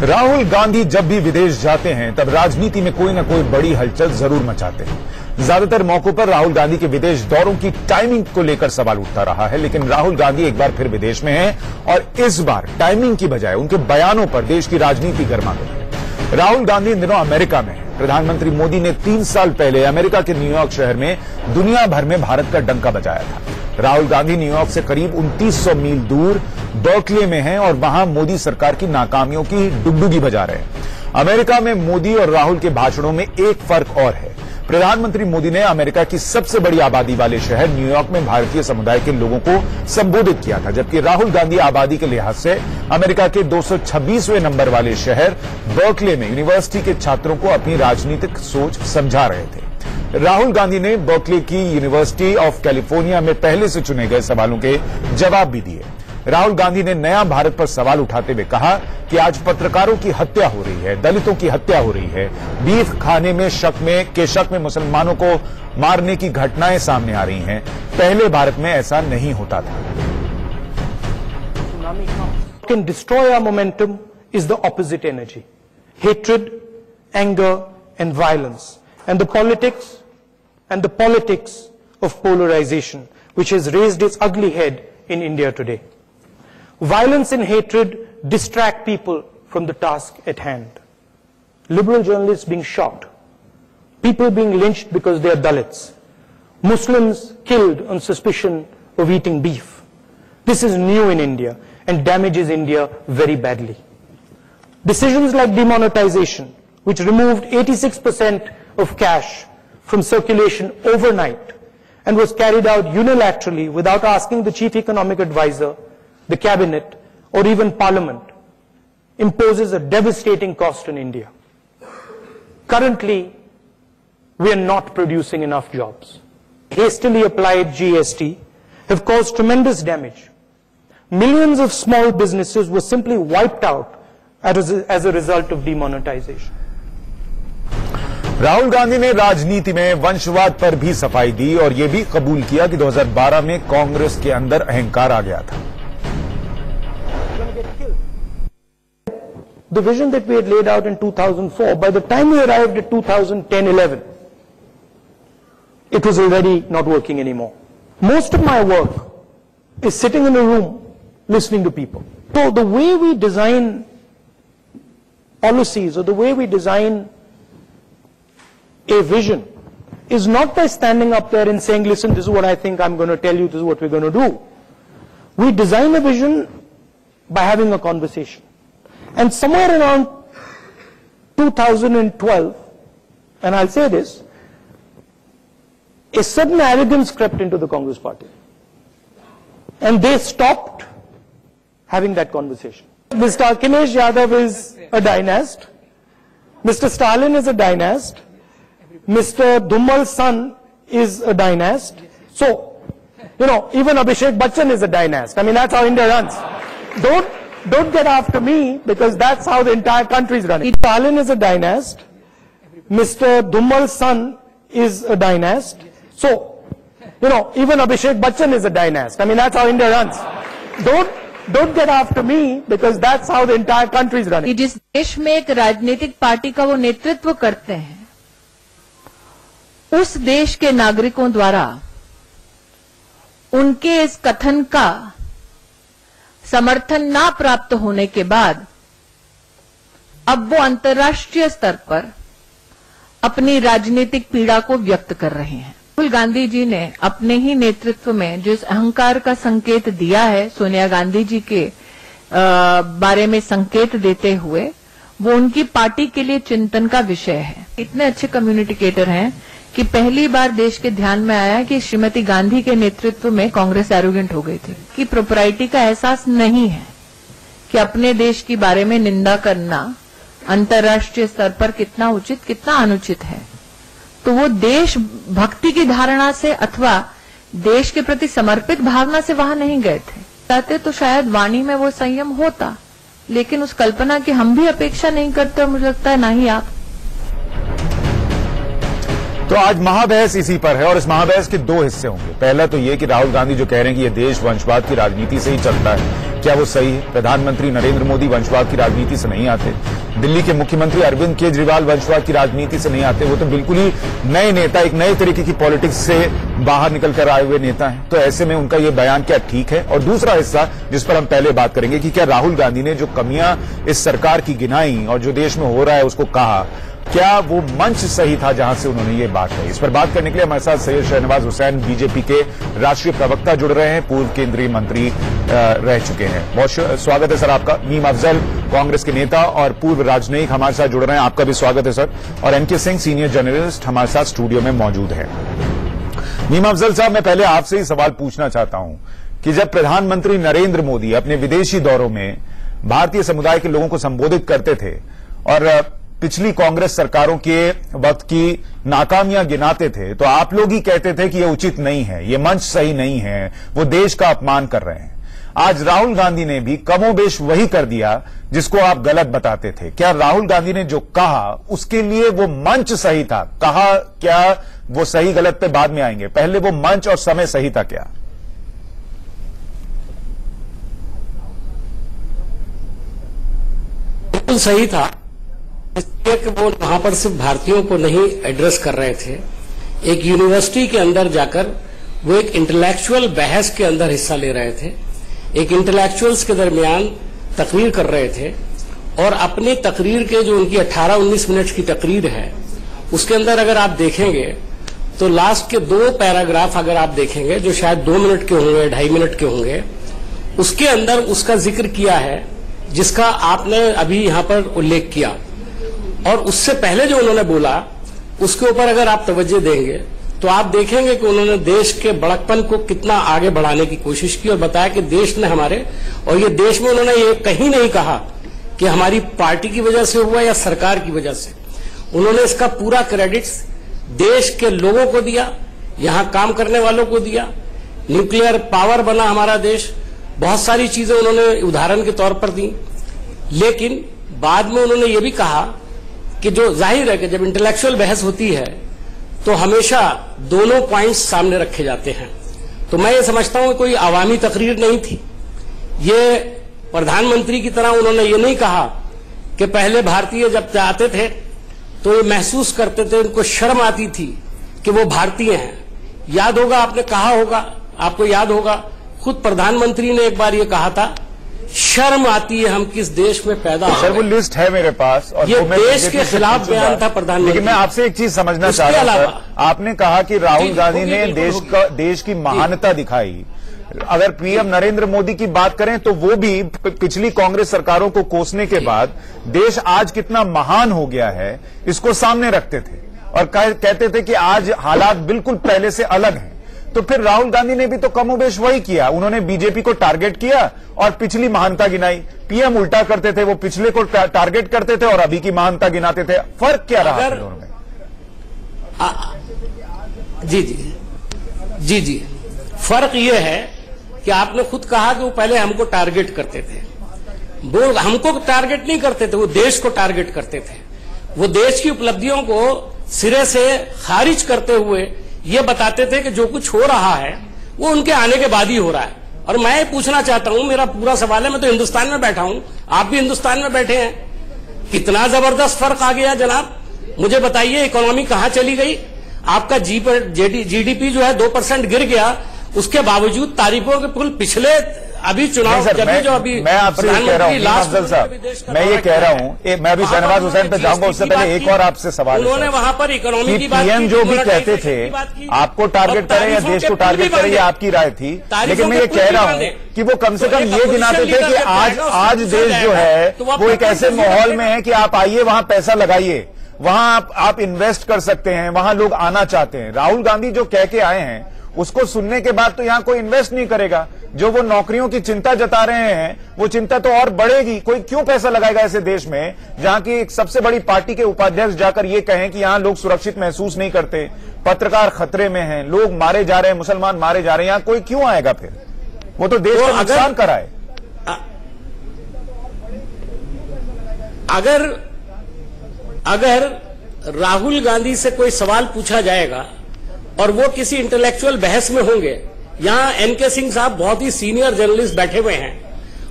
राहुल गांधी जब भी विदेश जाते हैं तब राजनीति में कोई न कोई बड़ी हलचल जरूर मचाते हैं। ज्यादातर मौकों पर राहुल गांधी के विदेश दौरों की टाइमिंग को लेकर सवाल उठता रहा है, लेकिन राहुल गांधी एक बार फिर विदेश में हैं और इस बार टाइमिंग की बजाय उनके बयानों पर देश की राजनीति गर्मा गई है। राहुल गांधी इन दिनों अमेरिका में हैं। प्रधानमंत्री मोदी ने 3 साल पहले अमेरिका के न्यूयॉर्क शहर में दुनिया भर में भारत का डंका बजाया था। राहुल गांधी न्यूयॉर्क से करीब 2900 मील दूर बर्कले में हैं और वहां मोदी सरकार की नाकामियों की डुगडुगी बजा रहे हैं। अमेरिका में मोदी और राहुल के भाषणों में एक फर्क और है। प्रधानमंत्री मोदी ने अमेरिका की सबसे बड़ी आबादी वाले शहर न्यूयॉर्क में भारतीय समुदाय के लोगों को संबोधित किया था, जबकि राहुल गांधी आबादी के लिहाज से अमेरिका के 226वें नंबर वाले शहर बर्कले में यूनिवर्सिटी के छात्रों को अपनी राजनीतिक सोच समझा रहे थे। राहुल गांधी ने बर्कले की यूनिवर्सिटी ऑफ कैलिफोर्निया में पहले से चुने गए सवालों के जवाब भी दिए। राहुल गांधी ने नया भारत पर सवाल उठाते हुए कहा कि आज पत्रकारों की हत्या हो रही है, दलितों की हत्या हो रही है, बीफ खाने में शक में मुसलमानों को मारने की घटनाएं सामने आ रही हैं। पहले भारत में ऐसा नहीं होता था। Can destroy our momentum is the opposite energy, hatred, anger and violence, and the politics of polarization, which has raised its ugly head in India today. Violence and hatred distract people from the task at hand. Liberal journalists being shot, people being lynched because they are Dalits, Muslims killed on suspicion of eating beef. This is new in India and damages India very badly. Decisions like demonetization, which removed 86% of cash from circulation overnight and was carried out unilaterally without asking the chief economic advisor, the cabinet or even parliament, imposes a devastating cost on India. Currently, we are not producing enough jobs. Hastily applied GST have caused tremendous damage. Millions of small businesses were simply wiped out as a result of demonetization. Rahul Gandhi ने राजनीति में वंशवाद पर भी सफाई दी और यह भी कबूल किया कि 2012 में कांग्रेस के अंदर अहंकार आ गया था। The vision that we had laid out in 2004, by the time we arrived at 2010-11, it was already not working anymore. Most of my work is sitting in a room listening to people. So the way we design policies or the way we design a vision is not by standing up there and saying, listen, this is what I think I'm going to tell you, this is what we're going to do. We design a vision by having a conversation. And somewhere around 2012, and I'll say this, a sudden arrogance crept into the Congress party. And they stopped having that conversation. Mr. Akhilesh Yadav is a dynast. Mr. Stalin is a dynast. Mr. Dhumal's son is a dynast. So, even Abhishek Bachchan is a dynast. I mean, that's how India runs. Don't get after me, because that's how the entire country is running. Stalin is a dynast. Mr. Dhumal's son is a dynast. So, even Abhishek Bachchan is a dynast. I mean, that's how India runs. Don't get after me, because that's how the entire country is running. जिस देश में एक राजनीतिक party का वो नेतृत्व करते हैं, उस देश के नागरिकों द्वारा उनके इस कथन का समर्थन ना प्राप्त होने के बाद अब वो अंतर्राष्ट्रीय स्तर पर अपनी राजनीतिक पीड़ा को व्यक्त कर रहे हैं। राहुल गांधी जी ने अपने ही नेतृत्व में जिस अहंकार का संकेत दिया है, सोनिया गांधी जी के बारे में संकेत देते हुए, वो उनकी पार्टी के लिए चिंतन का विषय है। इतने अच्छे कम्युनिकेटर हैं कि पहली बार देश के ध्यान में आया कि श्रीमती गांधी के नेतृत्व में कांग्रेस एरोगेंट हो गई थी, कि प्रोपराइटी का एहसास नहीं है कि अपने देश के बारे में निंदा करना अंतर्राष्ट्रीय स्तर पर कितना उचित कितना अनुचित है। तो वो देश भक्ति की धारणा से अथवा देश के प्रति समर्पित भावना से वहां नहीं गए थे। चाहते तो शायद वाणी में वो संयम होता, लेकिन उस कल्पना की हम भी अपेक्षा नहीं करते और मुझे लगता है ना ही आप। तो आज महाबहस इसी पर है और इस महाबहस के दो हिस्से होंगे। पहला तो ये कि राहुल गांधी जो कह रहे हैं कि ये देश वंशवाद की राजनीति से ही चलता है, क्या वो सही है? प्रधानमंत्री नरेंद्र मोदी वंशवाद की राजनीति से नहीं आते। दिल्ली के मुख्यमंत्री अरविंद केजरीवाल वंशवाद की राजनीति से नहीं आते। वो तो बिल्कुल ही नए नेता, एक नए तरीके की पॉलिटिक्स से बाहर निकल कर आए हुए नेता हैं। तो ऐसे में उनका ये बयान क्या ठीक है? और दूसरा हिस्सा जिस पर हम पहले बात करेंगे कि क्या राहुल गांधी ने जो कमियां इस सरकार की गिनाई और जो देश में हो रहा है उसको कहा, क्या वो मंच सही था जहां से उन्होंने ये बात कही? इस पर बात करने के लिए हमारे साथ सैयद शहनवाज हुसैन बीजेपी के राष्ट्रीय प्रवक्ता जुड़ रहे हैं, पूर्व केंद्रीय मंत्री रह चुके हैं। बहुत स्वागत है सर आपका। मीम अफजल कांग्रेस के नेता और पूर्व राजनयिक हमारे साथ जुड़ रहे हैं, आपका भी स्वागत है सर। और एनके सिंह सीनियर जर्नलिस्ट हमारे साथ स्टूडियो में मौजूद है। मीम अफजल साहब, मैं पहले आपसे ही सवाल पूछना चाहता हूं कि जब प्रधानमंत्री नरेंद्र मोदी अपने विदेशी दौरों में भारतीय समुदाय के लोगों को संबोधित करते थे और पिछली कांग्रेस सरकारों के वक्त की नाकामियां गिनाते थे, तो आप लोग ही कहते थे कि यह उचित नहीं है, यह मंच सही नहीं है, वो देश का अपमान कर रहे हैं। आज राहुल गांधी ने भी कमोबेश वही कर दिया जिसको आप गलत बताते थे। क्या राहुल गांधी ने जो कहा उसके लिए वो मंच सही था? कहा क्या वो सही गलत पे बाद में आएंगे, पहले वो मंच और समय सही था क्या? बिल्कुल सही था, इसलिए कि वो वहां पर सिर्फ भारतीयों को नहीं एड्रेस कर रहे थे। एक यूनिवर्सिटी के अंदर जाकर वो एक इंटेलेक्चुअल बहस के अंदर हिस्सा ले रहे थे, एक इंटेलेक्चुअल्स के दरमियान तकरीर कर रहे थे और अपनी तकरीर के जो उनकी 18-19 मिनट की तकरीर है उसके अंदर अगर आप देखेंगे तो लास्ट के 2 पैराग्राफ अगर आप देखेंगे जो शायद 2 मिनट के होंगे, 2.5 मिनट के होंगे, उसके अंदर उसका जिक्र किया है जिसका आपने अभी यहां पर उल्लेख किया। और उससे पहले जो उन्होंने बोला उसके ऊपर अगर आप तवज्जो देंगे तो आप देखेंगे कि उन्होंने देश के बड़कपन को कितना आगे बढ़ाने की कोशिश की और बताया कि देश ने हमारे, और ये देश में उन्होंने ये कहीं नहीं कहा कि हमारी पार्टी की वजह से हुआ या सरकार की वजह से। उन्होंने इसका पूरा क्रेडिट देश के लोगों को दिया, यहां काम करने वालों को दिया। न्यूक्लियर पावर बना हमारा देश, बहुत सारी चीजें उन्होंने उदाहरण के तौर पर दी। लेकिन बाद में उन्होंने ये भी कहा कि जो जाहिर है कि जब इंटेलेक्चुअल बहस होती है तो हमेशा दोनों पॉइंट्स सामने रखे जाते हैं। तो मैं ये समझता हूं कि कोई आवामी तकरीर नहीं थी। ये प्रधानमंत्री की तरह उन्होंने ये नहीं कहा कि पहले भारतीय जब जाते थे तो ये महसूस करते थे, उनको शर्म आती थी कि वो भारतीय हैं। याद होगा, आपने कहा होगा, आपको याद होगा, खुद प्रधानमंत्री ने एक बार ये कहा था, शर्म आती है हम किस देश में पैदा हुए। सर वो लिस्ट है मेरे पास और ये देश के खिलाफ बयान था प्रधानमंत्री। लेकिन मैं आपसे एक चीज समझना चाह रहा हूं सर, आपने कहा कि राहुल गांधी ने देश की महानता दिखाई। अगर पीएम नरेंद्र मोदी की बात करें तो वो भी पिछली कांग्रेस सरकारों को कोसने के बाद देश आज कितना महान हो गया है इसको सामने रखते थे और कहते थे कि आज हालात बिल्कुल पहले से अलग हैं। तो फिर राहुल गांधी ने भी तो कमोबेश वही किया, उन्होंने बीजेपी को टारगेट किया और पिछली महानता गिनाई। पीएम उल्टा करते थे, वो पिछले को टारगेट करते थे और अभी की महानता गिनाते थे। फर्क क्या रहा दोनों में? जी, फर्क ये है कि आपने खुद कहा कि वो पहले हमको टारगेट करते थे। वो हमको टारगेट नहीं करते थे, वो देश को टारगेट करते थे। वो देश की उपलब्धियों को सिरे से खारिज करते हुए ये बताते थे कि जो कुछ हो रहा है वो उनके आने के बाद ही हो रहा है। और मैं पूछना चाहता हूं, मेरा पूरा सवाल है, मैं तो हिंदुस्तान में बैठा हूं, आप भी हिंदुस्तान में बैठे हैं, कितना जबरदस्त फर्क आ गया जनाब। मुझे बताइए इकोनॉमी कहां चली गई? आपका जीडीपी जो है 2% गिर गया, उसके बावजूद तारीफों के पुल पिछले अभी चुनाव जो अभी मैं आपसे कह रहा हूं अफजल साहब, मैं ये कह रहा हूं, मैं अभी शहनवाज हुसैन पे जाऊंगा, उससे पहले एक और आपसे सवाल। उन्होंने वहां पर इकोनॉमी की बात की, पीएम जो भी कहते थे आपको टारगेट करें या देश को टारगेट करें, ये आपकी राय थी। लेकिन मैं ये कह रहा हूं कि वो कम से कम ये गिनाते थे कि आज देश जो है वो एक ऐसे माहौल में है कि आप आइए, वहां पैसा लगाइए, वहां आप इन्वेस्ट कर सकते हैं, वहां लोग आना चाहते हैं। राहुल गांधी जो कह के आए हैं उसको सुनने के बाद तो यहां कोई इन्वेस्ट नहीं करेगा। जो वो नौकरियों की चिंता जता रहे हैं वो चिंता तो और बढ़ेगी। कोई क्यों पैसा लगाएगा ऐसे देश में जहां की एक सबसे बड़ी पार्टी के उपाध्यक्ष जाकर ये कहें कि यहां लोग सुरक्षित महसूस नहीं करते, पत्रकार खतरे में हैं, लोग मारे जा रहे हैं, मुसलमान मारे जा रहे हैं, यहां कोई क्यों आएगा? फिर वो तो देश का नुकसान कराए। अगर राहुल गांधी से कोई सवाल पूछा जाएगा और वो किसी इंटेलेक्चुअल बहस में होंगे, यहां एनके सिंह साहब बहुत ही सीनियर जर्नलिस्ट बैठे हुए हैं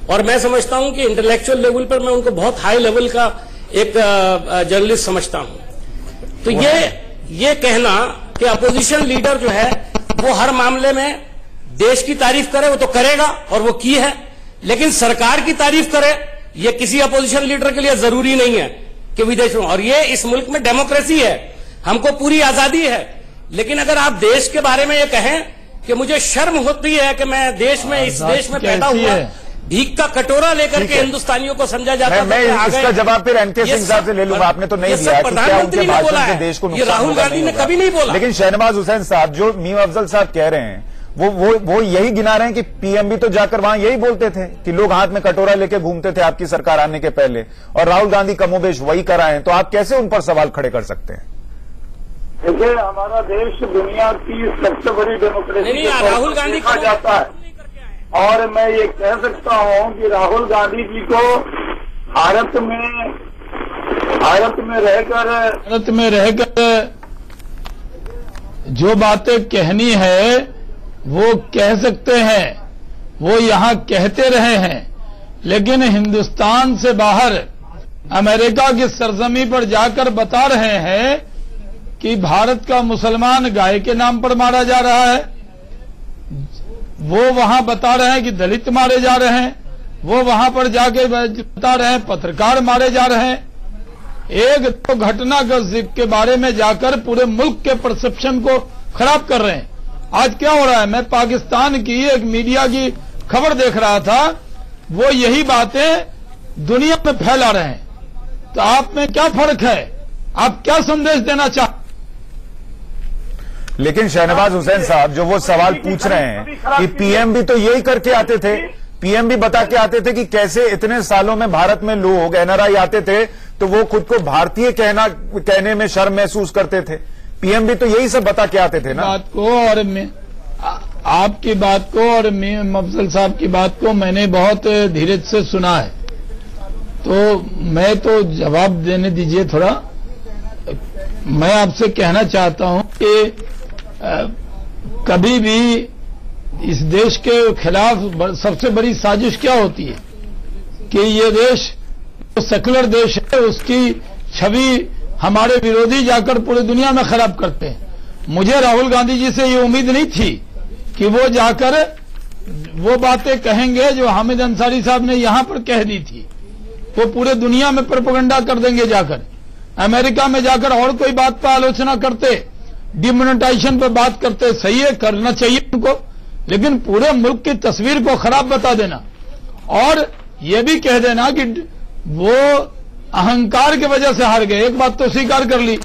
और मैं समझता हूं कि इंटेलेक्चुअल लेवल पर मैं उनको बहुत हाई लेवल का एक जर्नलिस्ट समझता हूं। तो ये कहना कि अपोजिशन लीडर जो है वो हर मामले में देश की तारीफ करे, वो तो करेगा और वो की है, लेकिन सरकार की तारीफ करे ये किसी अपोजिशन लीडर के लिए जरूरी नहीं है कि विदेश में। और ये इस मुल्क में डेमोक्रेसी है, हमको पूरी आजादी है, लेकिन अगर आप देश के बारे में ये कहें कि मुझे शर्म होती है कि मैं देश में इस देश में पैदा हुआ, भीख का कटोरा लेकर के हिंदुस्तानियों को समझा जाता है। मैं इसका जवाब फिर एनके सिंह साहब से ले लूंगा, आपने तो नहीं दिया कि क्या उनके भाषण से देश को नुकसान, राहुल गांधी ने कभी नहीं बोला। लेकिन शहनवाज हुसैन साहब, जो मीम अफजल साहब कह रहे हैं वो यही गिना रहे हैं कि पीएम भी तो जाकर वहां यही बोलते थे कि लोग हाथ में कटोरा लेके घूमते थे आपकी सरकार आने के पहले, और राहुल गांधी कमोबेश वही कराए, तो आप कैसे उन पर सवाल खड़े कर सकते हैं? देखिए, हमारा देश दुनिया की सबसे बड़ी डेमोक्रेसी राहुल गांधी कहा जाता है, और मैं ये कह सकता हूं कि राहुल गांधी जी को भारत में रहकर जो बातें कहनी है वो कह सकते हैं, वो यहां कहते रहे हैं, लेकिन हिंदुस्तान से बाहर अमेरिका की सरजमी पर जाकर बता रहे हैं कि भारत का मुसलमान गाय के नाम पर मारा जा रहा है, वो वहां बता रहे हैं कि दलित मारे जा रहे हैं, वो वहां पर जाके बता रहे हैं पत्रकार मारे जा रहे हैं। एक तो घटना के बारे में जाकर पूरे मुल्क के परसेप्शन को खराब कर रहे हैं। आज क्या हो रहा है, मैं पाकिस्तान की एक मीडिया की खबर देख रहा था, वो यही बातें दुनिया में फैला रहे हैं। तो आप में क्या फर्क है, आप क्या संदेश देना चाहते? लेकिन शहनवाज हुसैन साहब जो वो सवाल पूछ रहे हैं कि पीएम भी तो यही करके आते थे, पीएम भी बता के आते थे कि कैसे इतने सालों में भारत में लोग एनआरआई आते थे तो वो खुद को भारतीय कहने में शर्म महसूस करते थे, पीएम भी तो यही सब बता के आते थे ना। बात को और आपकी बात को और अफजल साहब की बात को मैंने बहुत धीरज से सुना है, तो मैं तो जवाब देने दीजिए थोड़ा। मैं आपसे कहना चाहता हूं कि कभी भी इस देश के खिलाफ सबसे बड़ी साजिश क्या होती है कि ये देश जो सेकुलर देश है उसकी छवि हमारे विरोधी जाकर पूरी दुनिया में खराब करते हैं। मुझे राहुल गांधी जी से ये उम्मीद नहीं थी कि वो जाकर वो बातें कहेंगे जो हामिद अंसारी साहब ने यहां पर कह दी थी, वो पूरे दुनिया में प्रोपेगेंडा कर देंगे, जाकर अमेरिका में जाकर और कोई बात पर आलोचना करते, डिमोनेटाइजेशन पर बात करते। सही है, करना चाहिए उनको, लेकिन पूरे मुल्क की तस्वीर को खराब बता देना और ये भी कह देना कि वो अहंकार की वजह से हार गए। एक बात तो स्वीकार कर ली,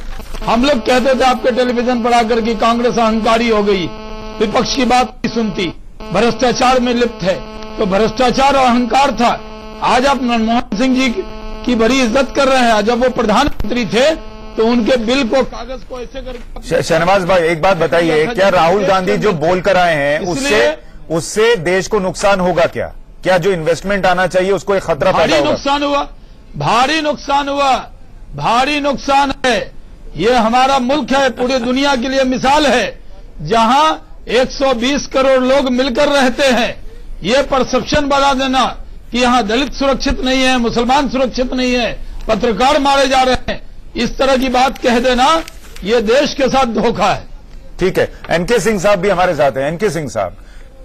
हम लोग कहते थे आपके टेलीविजन पर आकर कि कांग्रेस अहंकारी हो गई, विपक्ष की बात नहीं सुनती, भ्रष्टाचार में लिप्त है, तो भ्रष्टाचार और अहंकार था। आज आप मनमोहन सिंह जी की बड़ी इज्जत कर रहे हैं, जब वो प्रधानमंत्री थे तो उनके बिल को कागज को ऐसे करके। शहनवाज भाई एक बात बताइए, क्या राहुल गांधी जो बोल कर आए हैं उससे देश को नुकसान होगा? क्या जो इन्वेस्टमेंट आना चाहिए उसको एक खतरा पैदा होगा? नुकसान हुआ, भारी नुकसान हुआ, भारी नुकसान है। ये हमारा मुल्क है, पूरी दुनिया के लिए मिसाल है, जहां 120 करोड़ लोग मिलकर रहते हैं। ये परसेप्शन बना देना कि यहां दलित सुरक्षित नहीं है, मुसलमान सुरक्षित नहीं है, पत्रकार मारे जा रहे हैं, इस तरह की बात कह देना ये देश के साथ धोखा है। ठीक है, एनके सिंह साहब भी हमारे साथ हैं। एनके सिंह साहब,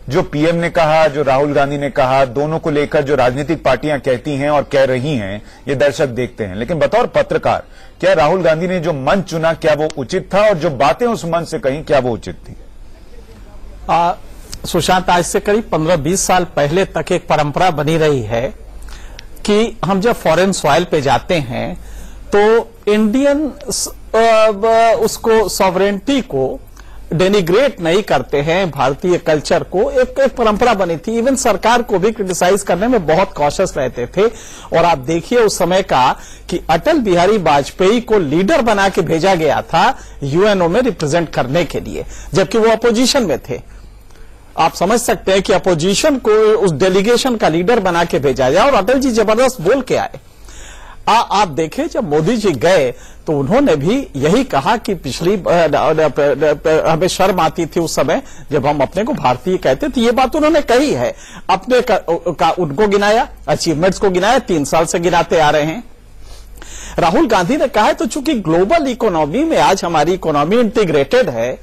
जो पीएम ने कहा, जो राहुल गांधी ने कहा, दोनों को लेकर जो राजनीतिक पार्टियां कहती हैं और कह रही हैं, ये दर्शक देखते हैं, लेकिन बतौर पत्रकार क्या राहुल गांधी ने जो मंच चुना क्या वो उचित था, और जो बातें उस मंच से कहीं क्या वो उचित थी? सुशांत, आज से करीब 15-20 साल पहले तक एक परंपरा बनी रही है कि हम जब फॉरेन सॉइल पे जाते हैं तो इंडियन उसको सॉवरेंटी को डेनिग्रेट नहीं करते हैं, भारतीय कल्चर को। एक परंपरा बनी थी, इवन सरकार को भी क्रिटिसाइज करने में बहुत कॉशियस रहते थे। और आप देखिए उस समय का कि अटल बिहारी वाजपेयी को लीडर बना के भेजा गया था यूएनओ में रिप्रेजेंट करने के लिए, जबकि वो अपोजिशन में थे। आप समझ सकते हैं कि अपोजिशन को उस डेलीगेशन का लीडर बना के भेजा जाए, और अटल जी जबरदस्त बोल के आए। आप देखें जब मोदी जी गए तो उन्होंने भी यही कहा कि पिछली हमें शर्म आती थी उस समय जब हम अपने को भारतीय कहते थे। ये बात उन्होंने कही है, अपने उनको गिनाया, अचीवमेंट्स को गिनाया, 3 साल से गिनाते आ रहे हैं। राहुल गांधी ने कहा है तो चूंकि ग्लोबल इकोनॉमी में आज हमारी इकोनॉमी इंटीग्रेटेड है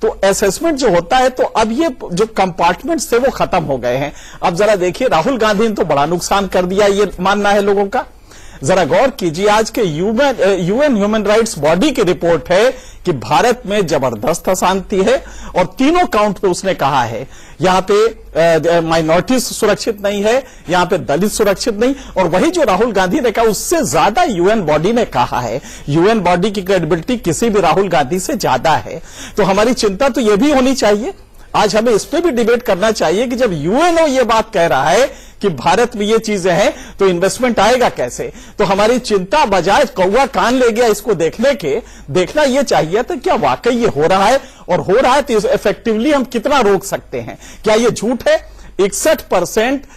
तो असेसमेंट जो होता है, तो अब ये जो कंपार्टमेंट्स थे वो खत्म हो गए हैं। अब जरा देखिए, राहुल गांधी ने तो बड़ा नुकसान कर दिया, ये मानना है लोगों का। जरा गौर कीजिए, आज के यूएन ह्यूमन राइट्स बॉडी की रिपोर्ट है कि भारत में जबरदस्त अशांति है और तीनों काउंट पे उसने कहा है यहां पे माइनॉरिटीज सुरक्षित नहीं है, यहां पे दलित सुरक्षित नहीं। और वही जो राहुल गांधी ने कहा उससे ज्यादा यूएन बॉडी ने कहा है। यूएन बॉडी की क्रेडिबिलिटी किसी भी राहुल गांधी से ज्यादा है। तो हमारी चिंता तो यह भी होनी चाहिए, आज हमें इस पे भी डिबेट करना चाहिए कि जब यूएनओ ये बात कह रहा है कि भारत में ये चीजें हैं तो इन्वेस्टमेंट आएगा कैसे। तो हमारी चिंता बजाय कौवा कान ले गया इसको देखना ये चाहिए था क्या वाकई ये हो रहा है, और हो रहा है तो इफेक्टिवली हम कितना रोक सकते हैं। क्या ये झूठ है? 61%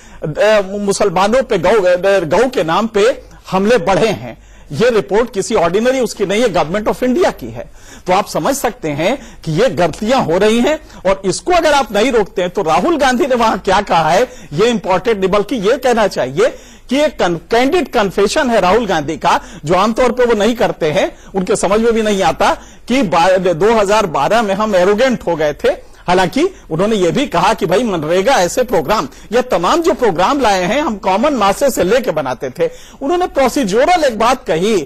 मुसलमानों पे गौ के नाम पे हमले बढ़े हैं। ये रिपोर्ट किसी ऑर्डिनरी उसकी नहीं है, गवर्नमेंट ऑफ इंडिया की है। तो आप समझ सकते हैं कि ये गलतियां हो रही हैं और इसको अगर आप नहीं रोकते हैं तो राहुल गांधी ने वहां क्या कहा है ये इंपॉर्टेंट नहीं, बल्कि ये कहना चाहिए कि ये कैंडिड कन्फेशन है राहुल गांधी का, जो आमतौर पर वो नहीं करते हैं, उनके समझ में भी नहीं आता कि 2012 में हम एरोगेंट हो गए थे। हालांकि उन्होंने ये भी कहा कि भाई मनरेगा ऐसे प्रोग्राम, ये तमाम जो प्रोग्राम लाए हैं हम कॉमन मासे से लेके बनाते थे। उन्होंने प्रोसीजरल एक बात कही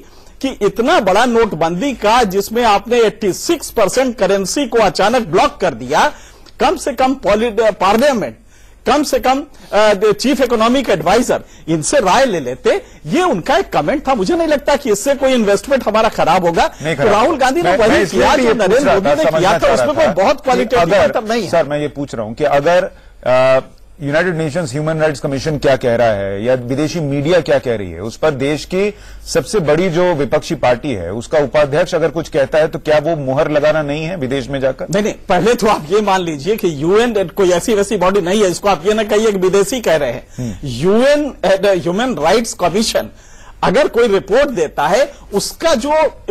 कि इतना बड़ा नोटबंदी का जिसमें आपने 86% करेंसी को अचानक ब्लॉक कर दिया, कम से कम पार्लियामेंट, कम से कम चीफ इकोनॉमिक एडवाइजर इनसे राय ले लेते। ये उनका एक कमेंट था। मुझे नहीं लगता कि इससे कोई इन्वेस्टमेंट हमारा खराब होगा। तो राहुल गांधी ने वही किया जो नरेंद्र मोदी ने किया था, उसमें कोई बहुत क्वालिटेटिव मतलब नहीं है। सर मैं ये पूछ रहा हूं कि अगर United Nations human rights commission क्या कह रहा है या विदेशी मीडिया क्या कह रही है, उस पर देश की सबसे बड़ी जो विपक्षी पार्टी है उसका उपाध्यक्ष अगर कुछ कहता है तो क्या वो मुहर लगाना नहीं है विदेश में जाकर? नहीं, पहले तो आप ये मान लीजिए कि यूएन कोई ऐसी वैसी बॉडी नहीं है, इसको आप ये ना कहिए कि विदेशी कह रहे हैं। यूएन ह्यूमन राइट्स कमीशन अगर कोई रिपोर्ट देता है उसका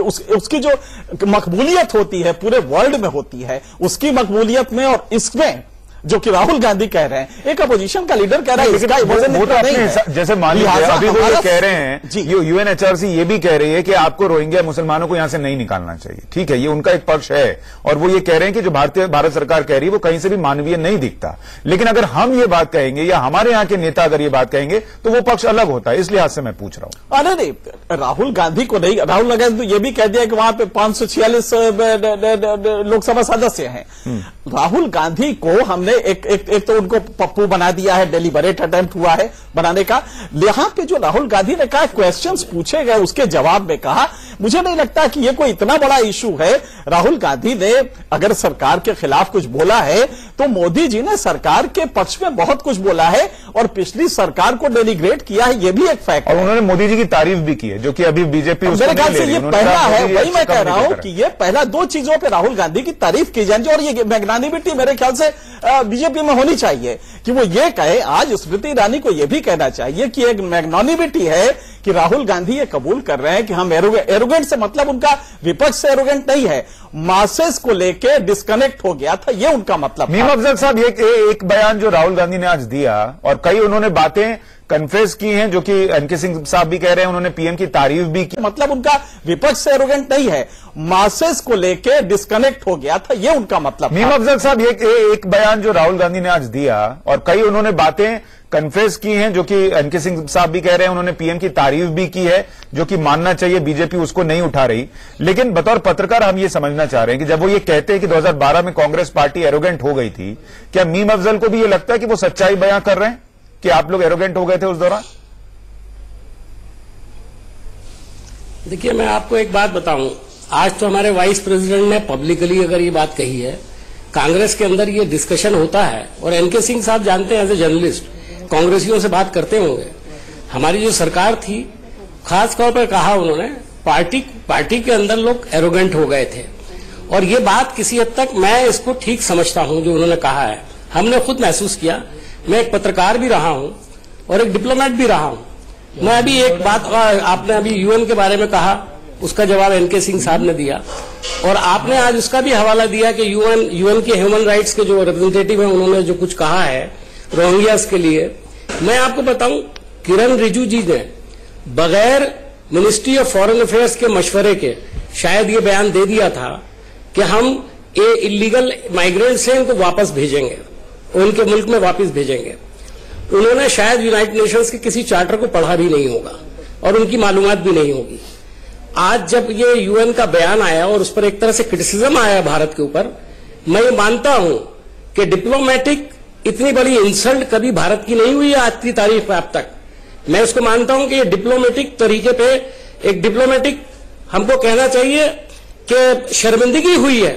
उसकी जो मकबूलियत होती है पूरे वर्ल्ड में होती है, उसकी मकबूलियत में और इसमें जो कि राहुल गांधी कह रहे हैं, एक अपोजिशन का लीडर कह रहा है इसका वजन इतना नहीं है। जैसे मान लीजिए अभी वो ये कह रहे हैं, यूएनएचआरसी ये भी कह रही है कि आपको रोहिंग्या मुसलमानों को यहां से नहीं निकालना चाहिए। ठीक है, ये उनका एक पक्ष है और वो ये कह रहे हैं कि जो भारत सरकार कह रही है वो कहीं से भी मानवीय नहीं दिखता। लेकिन अगर हम ये बात कहेंगे या हमारे यहां के नेता अगर ये बात कहेंगे तो वो पक्ष अलग होता है। इस लिहाज से मैं पूछ रहा हूं। अरे नहीं, राहुल गांधी को नहीं, राहुल गांधी तो ये भी कह दिया कि वहां पे 546 लोकसभा सदस्य हैं। राहुल गांधी को हमने एक तो उनको पप्पू बना दिया है, डेलिबरेट अटेम्प्ट हुआ है बनाने का। यहां पे जो राहुल गांधी ने कहा क्वेश्चंस पूछे गए उसके जवाब में कहा, मुझे नहीं लगता कि ये कोई इतना बड़ा इशू है। राहुल गांधी ने अगर सरकार के खिलाफ कुछ बोला है तो मोदी जी ने सरकार के पक्ष में बहुत कुछ बोला है और पिछली सरकार को डेनिग्रेट किया है, ये भी एक फैक्ट है। और उन्होंने मोदी जी की तारीफ भी की है, जो कि अभी बीजेपी मेरे ख्याल से ये पहला है। वही मैं कह रहा हूं कि ये पहला 2 चीजों पर राहुल गांधी की तारीफ की जाए और ये मैग्नानिमिटी मेरे ख्याल से बीजेपी में होनी चाहिए कि वो ये कहे। आज स्मृति ईरानी को ये भी कहना चाहिए कि एक मैग्नानिमिटी है कि राहुल गांधी ये कबूल कर रहे हैं कि हम एरोगेंट से मतलब उनका विपक्ष से एरोगेंट नहीं है, मासेस को लेके डिस्कनेक्ट हो गया था, ये उनका मतलब। मीम अफजल साहब एक बयान जो राहुल गांधी ने आज दिया और कई उन्होंने बातें कन्फेस की हैं जो कि एनके सिंह साहब भी कह रहे हैं, उन्होंने पीएम की तारीफ भी की, मतलब उनका विपक्ष से एरोगेंट नहीं है, मासेस को लेके डिस्कनेक्ट हो गया था, ये उनका मतलब। मीम अफजल साहब एक बयान जो राहुल गांधी ने आज दिया और कई उन्होंने बातें कन्फेस की हैं जो कि एनके सिंह साहब भी कह रहे हैं, उन्होंने पीएम की तारीफ भी की है, जो कि मानना चाहिए बीजेपी उसको नहीं उठा रही। लेकिन बतौर पत्रकार हम ये समझना चाह रहे हैं कि जब वो ये कहते हैं कि 2012 में कांग्रेस पार्टी एरोगेंट हो गई थी, क्या मीम अफजल को भी ये लगता है कि वो सच्चाई बयां कर रहे हैं कि आप लोग एरोगेंट हो गए थे उस दौरान? देखिए, मैं आपको एक बात बताऊं, आज तो हमारे वाइस प्रेसिडेंट ने पब्लिकली अगर ये बात कही है, कांग्रेस के अंदर ये डिस्कशन होता है और एनके सिंह साहब जानते हैं, एज ए जर्नलिस्ट कांग्रेसियों से बात करते होंगे। हमारी जो सरकार थी, खास तौर पर कहा उन्होंने, पार्टी के अंदर लोग एरोगेंट हो गए थे और ये बात किसी हद तक मैं इसको ठीक समझता हूं जो उन्होंने कहा है। हमने खुद महसूस किया, मैं एक पत्रकार भी रहा हूं और एक डिप्लोमेट भी रहा हूं, मैं अभी एक बात, आपने अभी यूएन के बारे में कहा, उसका जवाब एनके सिंह साहब ने दिया, और आपने आज उसका भी हवाला दिया कि यूएन के ह्यूमन राइट्स के जो रिप्रेजेंटेटिव हैं उन्होंने जो कुछ कहा है रोहिंग्यास के लिए। मैं आपको बताऊं, किरण रिजिजू जी ने बगैर मिनिस्ट्री ऑफ फॉरेन अफेयर्स के मशवरे के शायद ये बयान दे दिया था कि हम इलीगल माइग्रेंट्स हैं उनको वापस भेजेंगे, उनके मुल्क में वापस भेजेंगे। उन्होंने शायद यूनाइटेड नेशंस के किसी चार्टर को पढ़ा भी नहीं होगा और उनकी मालूमात भी नहीं होगी। आज जब ये यूएन का बयान आया और उस पर एक तरह से क्रिटिसिज्म आया भारत के ऊपर, मैं ये मानता हूं कि डिप्लोमेटिक इतनी बड़ी इंसल्ट कभी भारत की नहीं हुई है आज की तारीख में अब तक। मैं उसको मानता हूं कि ये डिप्लोमेटिक तरीके पे एक डिप्लोमेटिक हमको कहना चाहिए कि शर्मिंदगी हुई है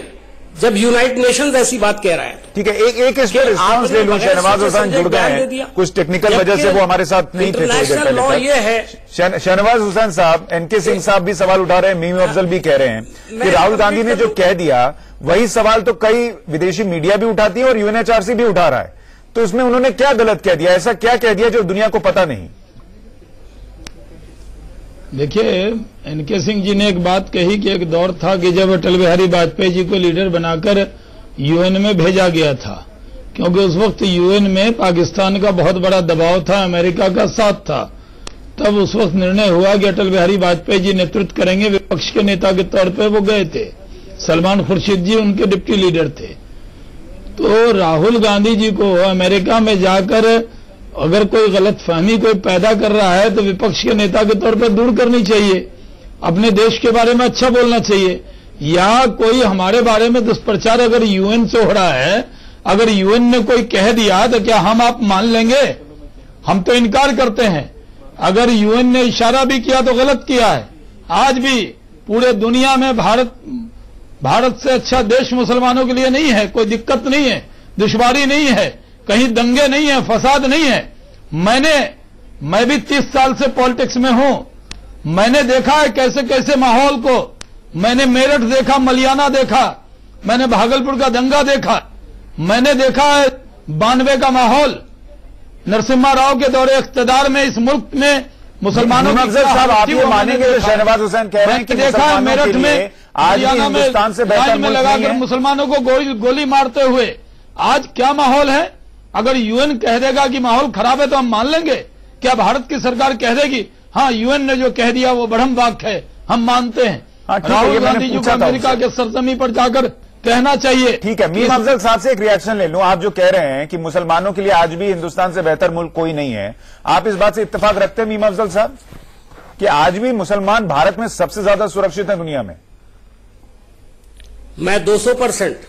जब यूनाइटेड नेशंस ऐसी बात कह रहा है। ठीक है, एक इस पर रिस्पॉन्स ले लूं। शहनवाज हुसैन जुड़ गए हैं, कुछ टेक्निकल वजह से वो हमारे साथ नहीं थे। इंटरनेशनल लॉ ये है। शहनवाज हुसैन साहब, एनके सिंह साहब भी सवाल उठा रहे हैं, मीम अफजल भी कह रहे हैं कि राहुल गांधी ने जो कह दिया वही सवाल तो कई विदेशी मीडिया भी उठाती है और यूएनएचआरसी भी उठा रहा है, तो इसमें उन्होंने क्या गलत कह दिया, ऐसा क्या कह दिया जो दुनिया को पता नहीं? देखिए, एनके सिंह जी ने एक बात कही कि एक दौर था कि जब अटल बिहारी वाजपेयी जी को लीडर बनाकर यूएन में भेजा गया था, क्योंकि उस वक्त यूएन में पाकिस्तान का बहुत बड़ा दबाव था, अमेरिका का साथ था। तब उस वक्त निर्णय हुआ कि अटल बिहारी वाजपेयी जी नेतृत्व करेंगे, विपक्ष के नेता के तौर पर वो गए थे। सलमान खुर्शीद जी उनके डिप्टी लीडर थे। तो राहुल गांधी जी को अमेरिका में जाकर अगर कोई गलतफहमी कोई पैदा कर रहा है तो विपक्ष के नेता के तौर पर दूर करनी चाहिए, अपने देश के बारे में अच्छा बोलना चाहिए। या कोई हमारे बारे में दुष्प्रचार अगर यूएन से हो रहा है, अगर यूएन ने कोई कह दिया तो क्या हम आप मान लेंगे? हम तो इनकार करते हैं। अगर यूएन ने इशारा भी किया तो गलत किया है। आज भी पूरे दुनिया में भारत से अच्छा देश मुसलमानों के लिए नहीं है, कोई दिक्कत नहीं है, दुश्वारी नहीं है, कहीं दंगे नहीं है, फसाद नहीं है। मैं भी 30 साल से पॉलिटिक्स में हूं, मैंने देखा है कैसे कैसे माहौल को। मैंने मेरठ देखा, मलियाना देखा, मैंने भागलपुर का दंगा देखा, मैंने देखा है 92 का माहौल, नरसिम्हा राव के दौरे इख्तियार में इस मुल्क में मुसलमानों की साहब आप ये मानेंगे जो शहनवाज हुसैन कह रहे हैं कि देखा है मेरठ में, हरियाणा में हिंदुस्तान से बेहतर में लगाकर मुसलमानों को गोली मारते हुए आज क्या माहौल है? अगर यूएन कह देगा कि माहौल खराब है तो हम मान लेंगे? क्या भारत की सरकार कह देगी हाँ यूएन ने जो कह दिया वो बढ़म वाक्य है, हम मानते हैं? राहुल गांधी जी को अमेरिका के सरजमी पर जाकर कहना चाहिए। ठीक है, मीम अफजल साहब से एक रिएक्शन ले लूं। आप जो कह रहे हैं कि मुसलमानों के लिए आज भी हिंदुस्तान से बेहतर मुल्क कोई नहीं है, आप इस बात से इत्तेफाक रखते हैं मीम अफजल साहब कि आज भी मुसलमान भारत में सबसे ज्यादा सुरक्षित है दुनिया में? मैं 200%।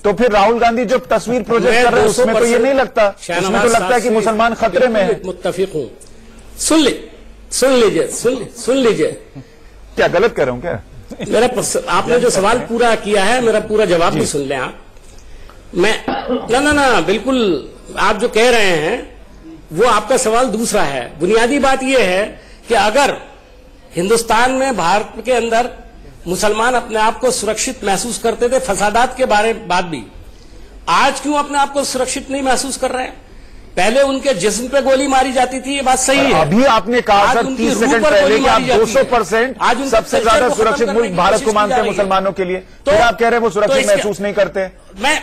तो फिर राहुल गांधी जो तस्वीर प्रोजेक्ट कर रहे हैं उसमें तो ये नहीं लगता, उसमें तो लगता है कि मुसलमान खतरे में है। मुत्तफिक हूं। सुन लीजिए क्या गलत कर रहा हूं क्या? मेरा आपने जो सवाल पूरा किया है, मेरा पूरा जवाब भी सुन लें आप। मैं ना बिल्कुल आप जो कह रहे हैं वो आपका सवाल दूसरा है। बुनियादी बात यह है कि अगर हिंदुस्तान में भारत के अंदर मुसलमान अपने आप को सुरक्षित महसूस करते थे फसादात के बाद भी, आज क्यों अपने आप को सुरक्षित नहीं महसूस कर रहे हैं? पहले उनके जिस्म पे गोली मारी जाती थी, ये बात सही है। अभी आपने कहा सर 30 सेकंड पहले कि आप 200% आज सबसे ज्यादा सुरक्षित मुल्क भारत को मानते हैं मुसलमानों के लिए, तो आप कह रहे हैं वो सुरक्षित महसूस नहीं करते? मैं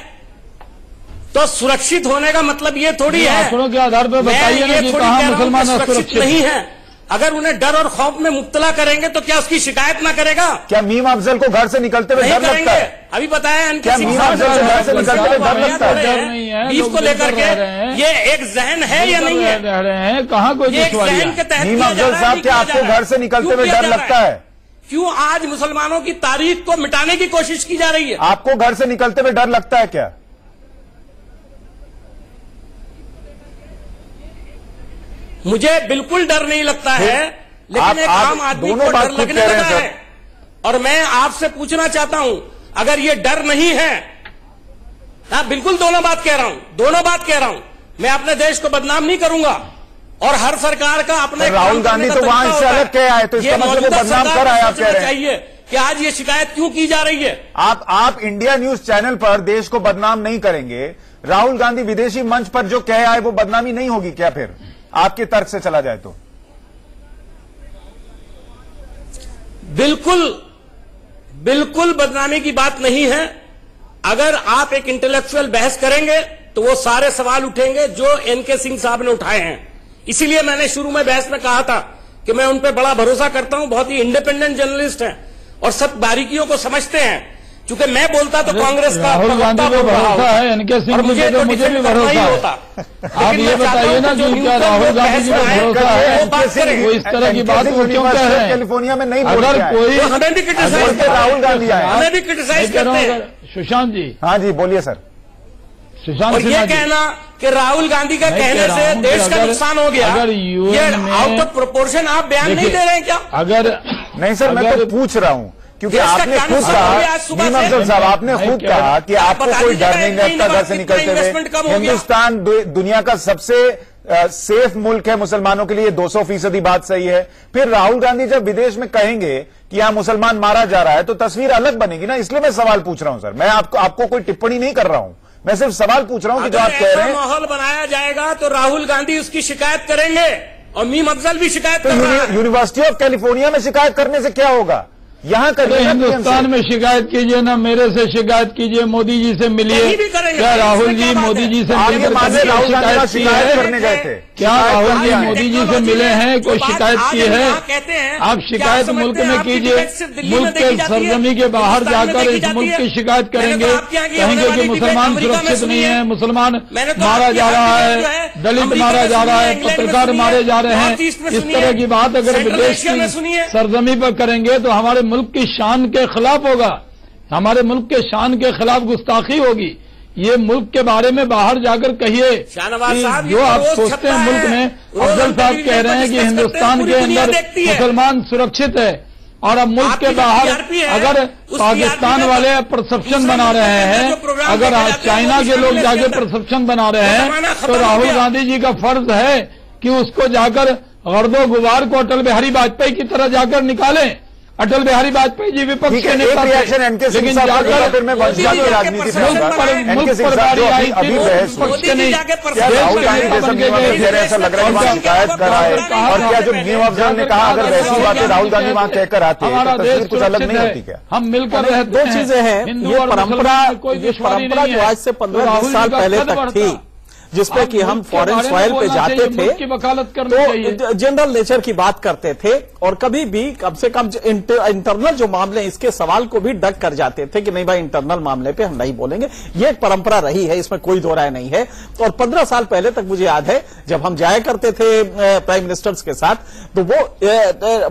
तो सुरक्षित होने का मतलब ये थोड़ी है आंकड़ों के आधार पर बताइए कि कहां मुसलमान सुरक्षित नहीं है। अगर उन्हें डर और खौफ में मुब्तला करेंगे तो क्या उसकी शिकायत ना करेगा? क्या मीम अफजल को घर से निकलते हुए डर लगता है? अभी बताया क्या मीम अफजल को घर से निकलते हुए डर लगता है? बीफ को लेकर के ये एक जहन है या नहीं है? रह रहे हैं कहाँ कोई जहन के तहत मीम अफजल साहब क्या आपको घर से निकलते हुए डर लगता है? क्यों आज मुसलमानों की तारीख को मिटाने की कोशिश की जा रही है? आपको घर से निकलते हुए डर लगता है क्या? मुझे बिल्कुल डर नहीं लगता है, लेकिन एक आम आदमी को डर लगने लगा है। और मैं आपसे पूछना चाहता हूं, अगर ये डर नहीं है, बिल्कुल दोनों बात कह रहा हूं, मैं अपने देश को बदनाम नहीं करूंगा और हर सरकार का अपने राहुल गांधी तो वहां से अलग कह आए, तो इसका मतलब वो बदनाम कर आए। आप कह रहे हैं कि आज ये शिकायत क्यों की जा रही है? आप इंडिया न्यूज चैनल पर देश को बदनाम नहीं करेंगे, राहुल गांधी विदेशी मंच पर जो कह आए वो बदनामी नहीं होगी क्या? फिर आपके तर्क से चला जाए तो बिल्कुल बदनामी की बात नहीं है। अगर आप एक इंटेलेक्चुअल बहस करेंगे तो वो सारे सवाल उठेंगे जो एनके सिंह साहब ने उठाए हैं। इसीलिए मैंने शुरू में बहस में कहा था कि मैं उन पर बड़ा भरोसा करता हूं, बहुत ही इंडिपेंडेंट जर्नलिस्ट हैं और सब बारीकियों को समझते हैं। क्योंकि मैं बोलता तो कांग्रेस का राहुल गांधी को भरोसा है, एनके सिंह जी को मुझे भी भरोसा है। आप ये बताइए ना कि क्या राहुल गांधी जी को भरोसा है? वो इस तरह की बात को क्यों कह रहे हैं? कैलिफोर्निया में नहीं, अगर कोई हमें भी क्रिटिसाइज राहुल गांधी आए, हमें भी क्रिटिसाइज करते हैं। सुशांत जी, हाँ जी बोलिए सर। सुशांत और ये कहना कि राहुल गांधी का कहने से देश का नुकसान हो गया, ये आउट ऑफ प्रोपोर्शन आप बयान नहीं दे रहे हैं क्या? अगर नहीं सर, मैं तो पूछ रहा हूं क्योंकि आपने खुद कहा, साहब आपने खुद कहा कि आपको कोई डर नहीं लगता घर से निकलते हुए। हिंदुस्तान दुनिया का सबसे सेफ मुल्क है मुसलमानों के लिए, 200% बात सही है। फिर राहुल गांधी जब विदेश में कहेंगे कि यहां मुसलमान मारा जा रहा है तो तस्वीर अलग बनेगी ना। इसलिए मैं सवाल पूछ रहा हूं सर, मैं आपको कोई टिप्पणी नहीं कर रहा हूं, मैं सिर्फ सवाल पूछ रहा हूं कि जो आप कह रहे हैं माहौल बनाया जाएगा तो राहुल गांधी उसकी शिकायत करेंगे और मीम अफजल भी शिकायत कर रहा है। यूनिवर्सिटी ऑफ कैलिफोर्निया में शिकायत करने से क्या होगा? यहाँ करिए, हिंदुस्तान में शिकायत कीजिए ना, मेरे से शिकायत कीजिए, मोदी जी से मिलिए। क्या राहुल जी मोदी जी से शिकायत करने गए थे? क्या राहुल जी मोदी जी से मिले हैं? कोई शिकायत की है? आप शिकायत मुल्क में कीजिए, मुल्क के सरजमी के बाहर जाकर इस मुल्क की शिकायत करेंगे, कहेंगे कि मुसलमान सुरक्षित नहीं है, मुसलमान मारा जा रहा है, दलित मारा जा रहा है, पत्रकार मारे जा रहे हैं। इस तरह की बात अगर विदेश की सरजमी पर करेंगे तो हमारे मुल्क की शान के खिलाफ होगा, हमारे मुल्क के शान के खिलाफ गुस्ताखी होगी। ये मुल्क के बारे में बाहर जाकर कहिए कि जो आप सोचते हैं मुल्क में। अफजल साहब कह रहे हैं कि हिंदुस्तान के अंदर मुसलमान सुरक्षित है और अब मुल्क के बाहर अगर पाकिस्तान वाले परसेप्शन बना रहे हैं, अगर चाइना के लोग जाके परसेप्शन बना रहे हैं तो राहुल गांधी जी का फर्ज है कि उसको जाकर गर्दो गुबार को अटल बिहारी वाजपेयी की तरह जाकर निकालें। अटल बिहारी वाजपेयी जी विपक्ष के नेता थे, लेकिन जाकर फिर मैं वंशवाद की राजनीति मुल्क पर बारी आई थी, विपक्ष के नहीं। ऐसा लग रहा है शिकायत कराए। और क्या जो मीम अफजल ने कहा, अगर वैसी बातें राहुल गांधी वहां कहकर आते हमारा देश कुछ अलग नहीं होती क्या? हम मिलकर रहते हैं। दो चीजें हैं, ये परंपरा जो आज से 15-20 साल पहले तक थी, जिसपे कि हम फॉरेन सॉइल पे जाते थे तो जनरल नेचर की बात करते थे और कभी भी कम से कम इंटरनल जो मामले इसके सवाल को भी डक कर जाते थे कि नहीं भाई इंटरनल मामले पे हम नहीं बोलेंगे। ये एक परंपरा रही है, इसमें कोई दो राय नहीं है। और 15 साल पहले तक मुझे याद है जब हम जाया करते थे प्राइम मिनिस्टर्स के साथ तो वो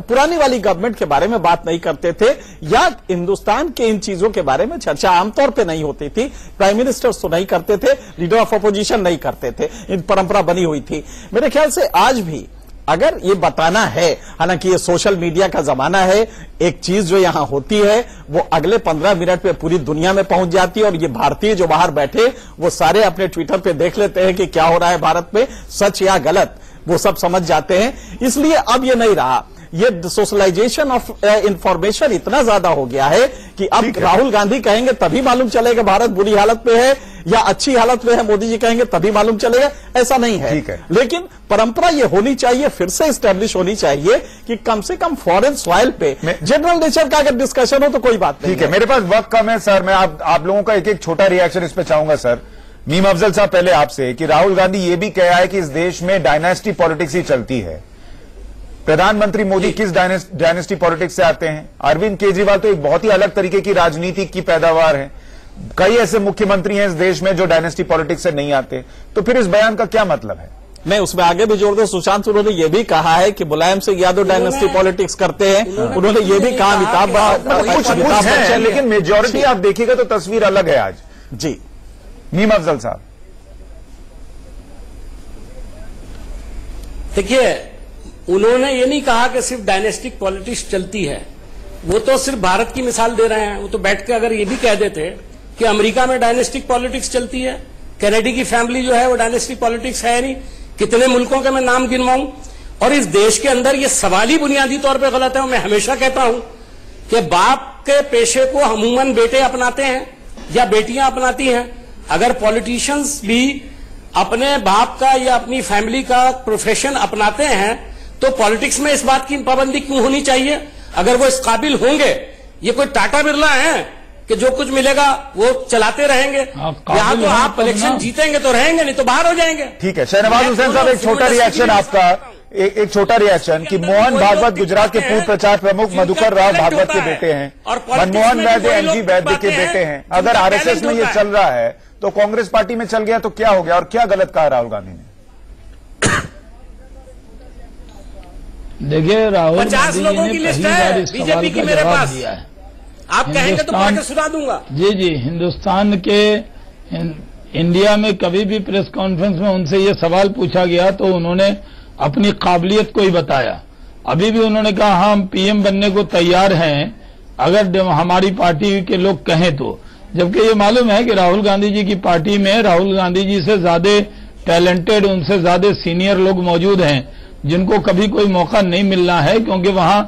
पुरानी वाली गवर्नमेंट के बारे में बात नहीं करते थे या हिंदुस्तान के इन चीजों के बारे में चर्चा आमतौर पर नहीं होती थी। प्राइम मिनिस्टर्स तो नहीं करते थे, लीडर ऑफ अपोजिशन नहीं करते थे, इन परंपरा बनी हुई थी। मेरे ख्याल से आज भी अगर ये बताना है, हालांकि ये सोशल मीडिया का जमाना है, एक चीज जो यहां होती है वो अगले 15 मिनट में पूरी दुनिया में पहुंच जाती है और ये भारतीय जो बाहर बैठे वो सारे अपने ट्विटर पे देख लेते हैं कि क्या हो रहा है भारत में, सच या गलत, वो सब समझ जाते हैं। इसलिए अब ये नहीं रहा, ये सोशलाइजेशन ऑफ इंफॉर्मेशन इतना ज्यादा हो गया है कि अब राहुल गांधी कहेंगे तभी मालूम चलेगा भारत बुरी हालत में है या अच्छी हालत में है, मोदी जी कहेंगे तभी मालूम चलेगा, ऐसा नहीं है। लेकिन परंपरा ये होनी चाहिए, फिर से इस्टेब्लिश होनी चाहिए कि कम से कम फॉरेन सॉइल पे जनरल नेचर का अगर डिस्कशन हो तो कोई बात नहीं। ठीक है, मेरे पास वक्त कम है सर, मैं आप लोगों का एक एक छोटा रिएक्शन इस पे चाहूंगा सर। मीम अफजल साहब पहले आपसे कि राहुल गांधी ये भी कहा है कि इस देश में डायनेस्टी पॉलिटिक्स ही चलती है। प्रधानमंत्री मोदी किस डायनेस्टी पॉलिटिक्स से आते हैं? अरविंद केजरीवाल तो एक बहुत ही अलग तरीके की राजनीति की पैदावार है। कई ऐसे मुख्यमंत्री हैं इस देश में जो डायनेस्टी पॉलिटिक्स से नहीं आते। तो फिर इस बयान का क्या मतलब है? मैं उसमें आगे भी जोड़ दूं, सुशांत उन्होंने ये भी कहा है कि मुलायम सिंह यादव डायनेस्टी पॉलिटिक्स करते हैं। उन्होंने ये भी कहा कुछ है, लेकिन मेजोरिटी आप देखिएगा तो तस्वीर अलग है आज। जी मीम अफजल साहब देखिए, उन्होंने ये नहीं कहा कि सिर्फ डायनेस्टिक पॉलिटिक्स चलती है, वो तो सिर्फ भारत की मिसाल दे रहे हैं। वो तो बैठ के अगर ये भी कह देते कि अमेरिका में डायनेस्टिक पॉलिटिक्स चलती है, कैनेडी की फैमिली जो है वो डायनेस्टिक पॉलिटिक्स है नहीं, कितने मुल्कों के मैं नाम गिनवाऊं। और इस देश के अंदर ये सवाल ही बुनियादी तौर पे गलत है। मैं हमेशा कहता हूं कि बाप के पेशे को अमूमन बेटे अपनाते हैं या बेटियां अपनाती हैं। अगर पॉलिटिशियंस भी अपने बाप का या अपनी फैमिली का प्रोफेशन अपनाते हैं तो पॉलिटिक्स में इस बात की पाबंदी क्यों होनी चाहिए? अगर वो इस काबिल होंगे, ये कोई टाटा बिरला है कि जो कुछ मिलेगा वो चलाते रहेंगे। यहाँ तो आप इलेक्शन जीतेंगे तो रहेंगे, नहीं तो बाहर हो जाएंगे। ठीक है, शहनवाज हुसैन साहब, एक छोटा रिएक्शन आपका, एक छोटा रिएक्शन कि मोहन भागवत गुजरात के पूर्व प्रचार प्रमुख मधुकर राव भागवत के बेटे हैं, मनमोहन वैद्य एनजी वैद्य के बेटे हैं। अगर आरएसएस में ये चल रहा है तो कांग्रेस पार्टी में चल गया तो क्या हो गया, और क्या गलत कहा राहुल गांधी ने? देखिए, राहुल 50 लोगों की लिस्ट है बीजेपी की मेरे पास, आप कहेंगे तो पढ़ के सुना दूंगा। जी जी, हिंदुस्तान के इंडिया में कभी भी प्रेस कॉन्फ्रेंस में उनसे ये सवाल पूछा गया तो उन्होंने अपनी काबिलियत को ही बताया। अभी भी उन्होंने कहा हम पीएम बनने को तैयार हैं अगर हमारी पार्टी के लोग कहें तो, जबकि ये मालूम है कि राहुल गांधी जी की पार्टी में राहुल गांधी जी से ज्यादा टैलेंटेड, उनसे ज्यादा सीनियर लोग मौजूद हैं जिनको कभी कोई मौका नहीं मिलना है, क्योंकि वहां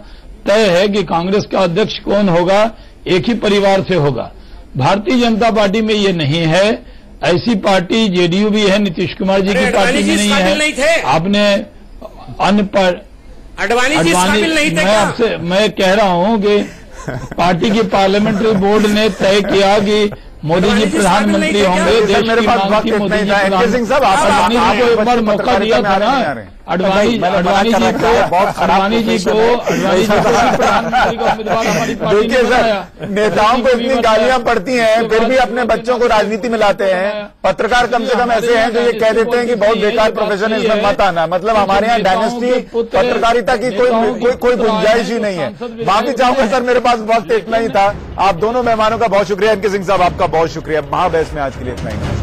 तय है कि कांग्रेस का अध्यक्ष कौन होगा, एक ही परिवार से होगा। भारतीय जनता पार्टी में ये नहीं है, ऐसी पार्टी जेडीयू भी है, नीतीश कुमार जी की पार्टी में नहीं है। आपने अनपढ़ अडवाणी जी शामिल नहीं थे। मैं कह रहा हूं कि पार्टी की पार्लियामेंट्री बोर्ड ने तय किया कि मोदी जी प्रधानमंत्री होंगे, देश की मांग की मोदी जी अडवाणी जी को एक बार मौका दिया था ना, अडवाणी जी को प्रधानमंत्री का उम्मीदवार हमारी पार्टी ने बनाया। नेताओं को इतनी गालियां पड़ती हैं फिर भी अपने बच्चों को राजनीति में लाते हैं। पत्रकार कम से कम ऐसे हैं जो ये कह देते हैं कि बहुत बेकार प्रोफेशन है, इसमें मत आना। मतलब हमारे यहाँ डायनेस्टी पत्रकारिता की कोई गुंजाइश ही नहीं है। माफी चाहूंगा सर, मेरे पास वक्त इतना ही था। आप दोनों मेहमानों का बहुत शुक्रिया। एनके सिंह साहब, आपका बहुत शुक्रिया। महाबहस में आज के लिए इतना ही।